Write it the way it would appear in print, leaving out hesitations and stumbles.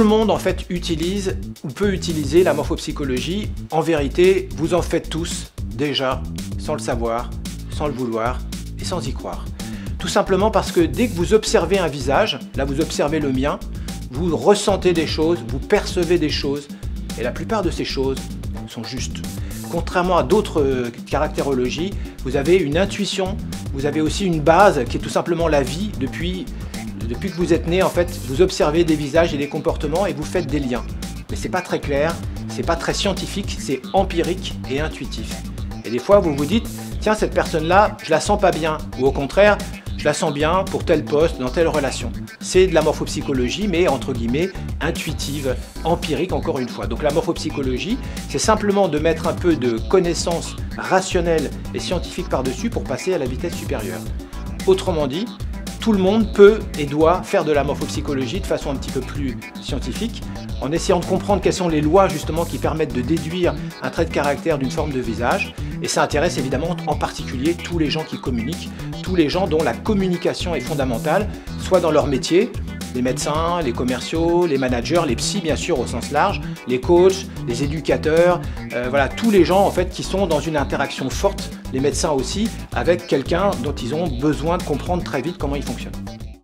le monde en fait utilise ou peut utiliser la morphopsychologie. En vérité, vous en faites tous déjà, sans le savoir, sans le vouloir et sans y croire. Tout simplement parce que dès que vous observez un visage, là vous observez le mien, vous ressentez des choses, vous percevez des choses, et la plupart de ces choses sont justes. Contrairement à d'autres caractérologies, vous avez une intuition, vous avez aussi une base qui est tout simplement la vie. Depuis que vous êtes né, en fait, vous observez des visages et des comportements et vous faites des liens. Mais c'est pas très clair, c'est pas très scientifique, c'est empirique et intuitif. Et des fois, vous vous dites, tiens, cette personne-là, je la sens pas bien, ou au contraire, je la sens bien pour tel poste, dans telle relation. C'est de la morphopsychologie, mais entre guillemets, intuitive, empirique encore une fois. Donc la morphopsychologie, c'est simplement de mettre un peu de connaissances rationnelles et scientifiques par-dessus pour passer à la vitesse supérieure. Autrement dit, tout le monde peut et doit faire de la morphopsychologie de façon un petit peu plus scientifique, en essayant de comprendre quelles sont les lois justement qui permettent de déduire un trait de caractère d'une forme de visage. Et ça intéresse évidemment en particulier tous les gens qui communiquent, tous les gens dont la communication est fondamentale, soit dans leur métier, les médecins, les commerciaux, les managers, les psys bien sûr au sens large, les coachs, les éducateurs, voilà, tous les gens en fait qui sont dans une interaction forte, les médecins aussi, avec quelqu'un dont ils ont besoin de comprendre très vite comment il fonctionne.